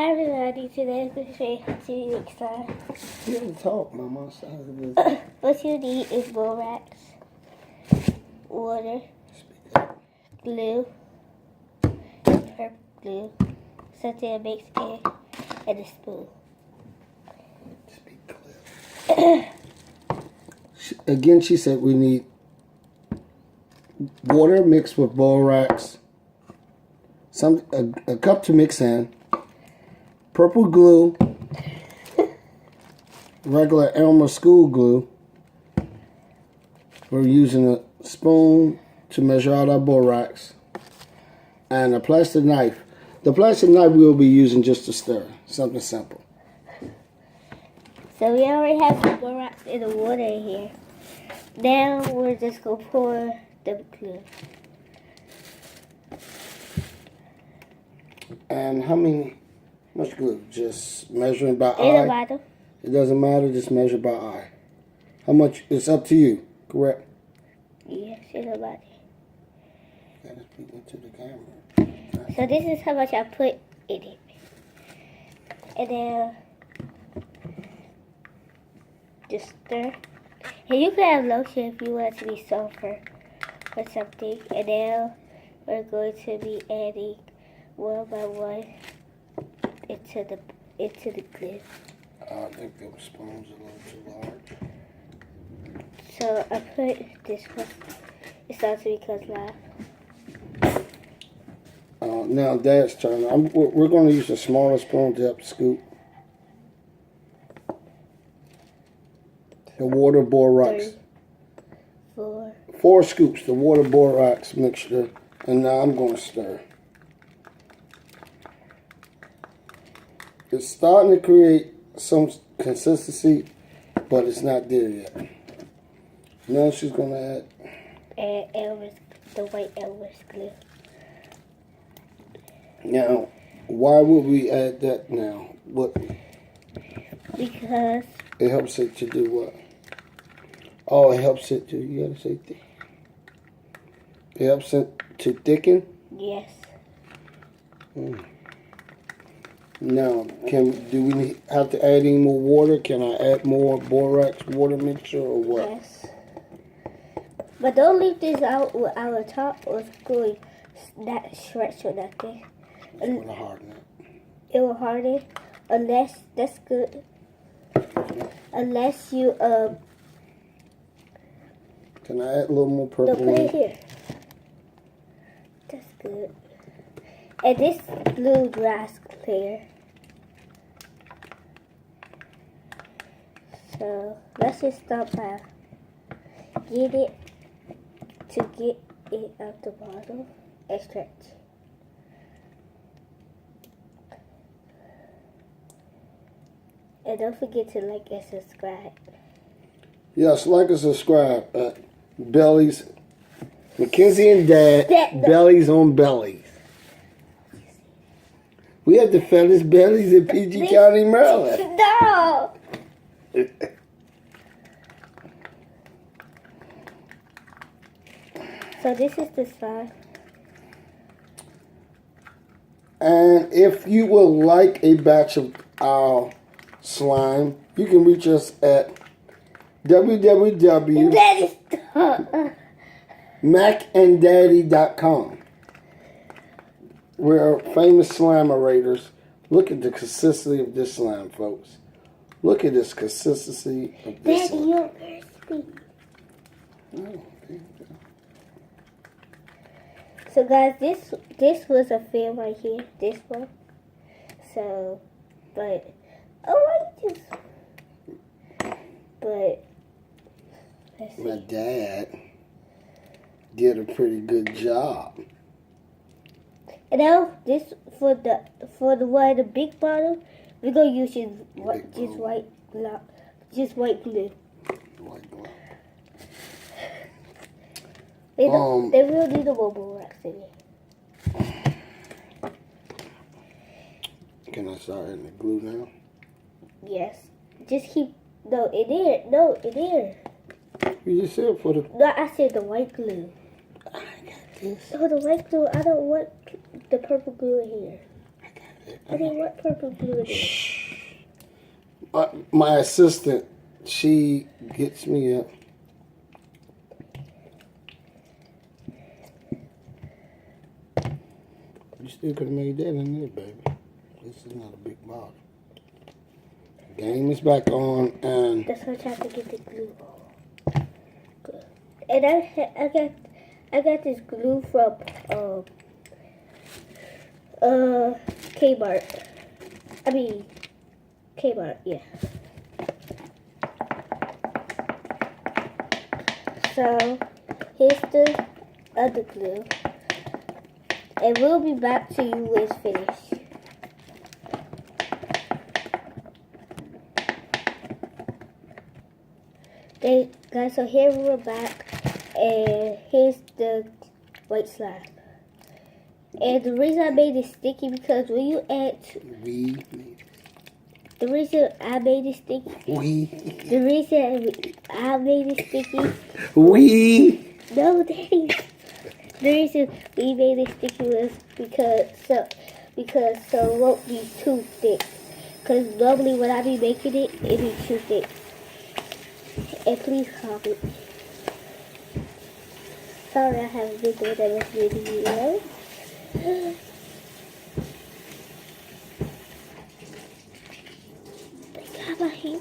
have it ready today to show you how to make slime. You gotta talk, Mama. What you need is borax, water, glue, purple glue, something that makes air, and a spoon. Speak clear. Again, she said we need water mixed with borax, a cup to mix in, purple glue, regular Elmer school glue. We're using a spoon to measure out our borax, and a plastic knife. The plastic knife we'll be using just to stir, something simple. So we already have the borax in the water in here. Now we're just going to pour the glue. And how much glue? Just measuring by In the eye? bottom. It doesn't matter, just measure by eye. How much? It's up to you, correct? Yes, in the bottom. Gotta speak into the camera. So this is how much I put in it. And then just stir. And you can have lotion if you want it to be softer or something. And then we're going to be adding one by one into the glue. I think the spoon's a little too large. So I put this one. It starts to become live. Now Dad's turn. We're going to use a smaller spoon to help scoop. The water borax. 4. 4 scoops, the water borax mixture. And now I'm going to stir. It's starting to create some consistency, but it's not there yet. Now she's going to add the white Elmer's glue. Now, why would we add that now? What? Because it helps it to do what? Oh, it helps it to, you gotta say thick. It helps it to thicken? Yes. Now, do we have to add any more water? Can I add more borax water mixture or what? Yes. But don't leave this out with our top or going that stretch or nothing. It's going to harden it. It will harden unless, that's good. Unless you, Can I add a little more purple? no, put it here. That's good. And this blue glass clear. So let's just start by get it out the bottle and stretch. And don't forget to like and subscribe. Yes, like and subscribe at Bellies. Mackenzie and Dad, Bellies on Bellies. We have the fattest bellies in PG County, Maryland. No! So this is the slime. And if you would like a batch of our slime, you can reach us at www.macanddaddy.com. We're famous slimerators. Look at the consistency of this slime, folks. Look at this consistency of this slime. Daddy, you're thirsty. Oh, okay. So guys, this was a film right here. This one. So, but my dad did a pretty good job. And now this for the the big bottle, we're gonna use just white glue. White glue. They will need a mobile wax in it. Can I start adding the glue now? Yes. Just keep in there. No, in there. You just said for the. No, I said the white glue. I got this. Oh, the white glue. I don't want the purple glue in here. I got I mean, what purple glue is it? Shh. My assistant, she gets me up. You still could have made that in there, baby. This is not a big bottle. Game is back on, and That's why I tried to get the glue. Good. And I got this glue from Kmart. I mean Kmart, yeah. So here's the other glue. And we'll be back to you when it's finished. Okay, guys, so here we're back, and here's the white slime. And the reason I made it sticky because when you add, the reason I made it sticky, no, Daddy. The reason we made it sticky was because so it won't be too thick. Because normally when I be making it, it be too thick. And please comment. Sorry I haven't been doing that much video. How about him?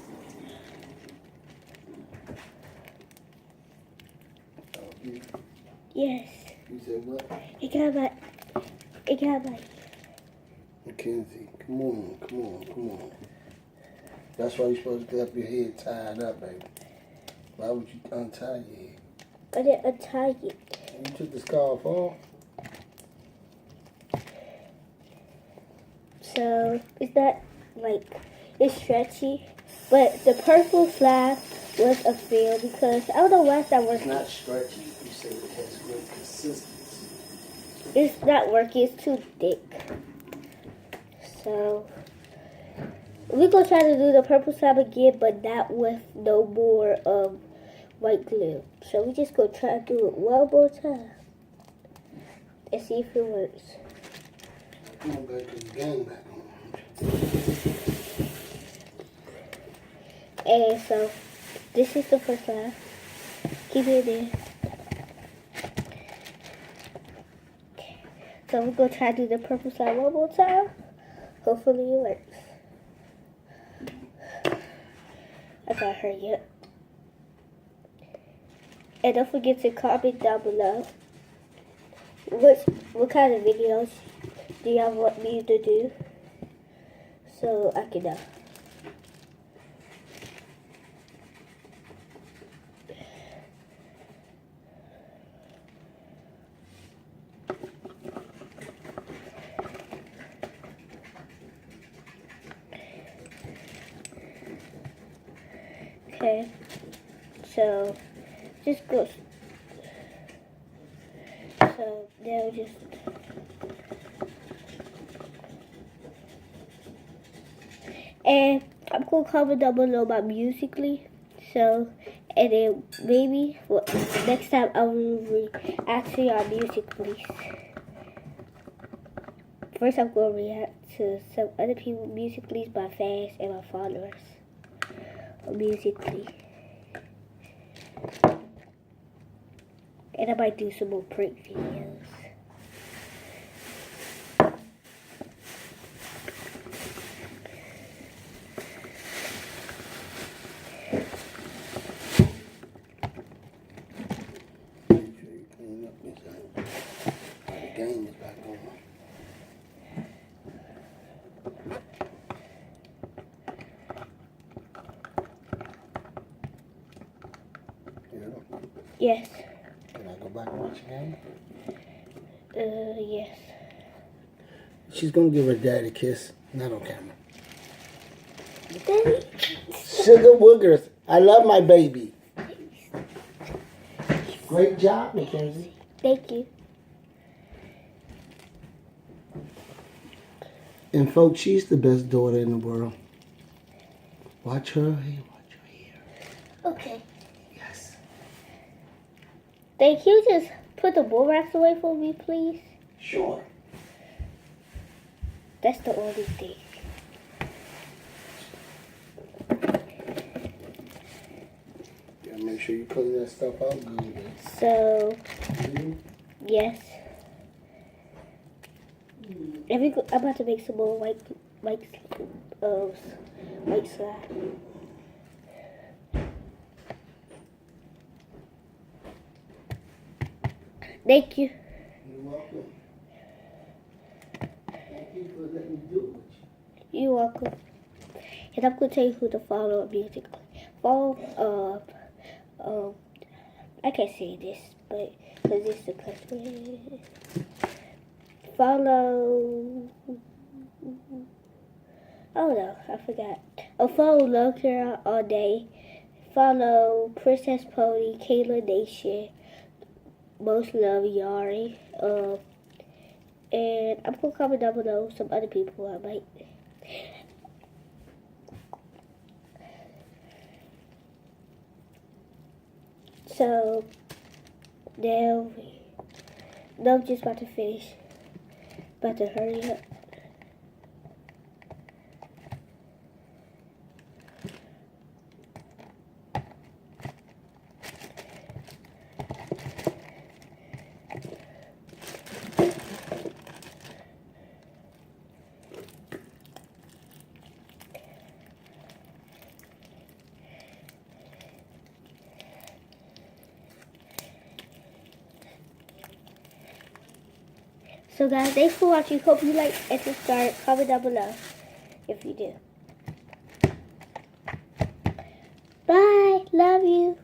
Yes. You said what? It got my. Mackenzie, come on. That's why you're supposed to have your head tied up, baby. Why would you untie your head? I didn't untie it. You took the scarf off? So it's not like it's stretchy, but the purple slime was a fail because I don't know why it's not It's working. not stretchy. You said it has great consistency. It's not working. It's too thick. So we're gonna try to do the purple slime again, but not with no more white glue. So we just gonna try to do it one more time and see if it works. Come on, baby, put the game back on. And so this is the first slime. Keep it there. Okay. So we're gonna try to do the purple slime one more time. Hopefully it works. I gotta hurry up. And don't forget to comment down below what kind of videos do y'all want me to do so I can know. Okay, so just go. So now just and I'm gonna comment down below about Musical.ly. So and then maybe next time I will react to your Musical.ly. First I'm gonna react to some other people's Musical.ly by fans and my followers. Musical.ly. And I might do some more prank videos. Make sure you clean up this thing. The game is back on. Yes. Can I go back and watch again? Yes. She's gonna give her daddy a kiss. Not on camera. Daddy. Sugar Woogers. I love my baby. Great job, Mackenzie. Thank you. And folks, she's the best daughter in the world. Watch her and watch her here. Okay. Yes. Thank you. Just put the borax away for me, please. Sure. That's the only thing. Yeah, make sure you clean that stuff out good. So, yes. I'm about to make some more white slide. Thank you. You're welcome. Thank you for letting me do it. You're welcome. And I'm gonna tell you who to follow music. Follow I can't say this, but because it's the customer. Follow. Oh no, I forgot. Follow Love Kira all day. Follow Princess Pony, Kayla Nation, Most Love Yari. And I'm gonna comment down below some other people I might. So now I'm just about to finish. About to hurry up. So guys, thanks for watching. Hope you like and subscribe. Comment down below if you do. Bye. Love you.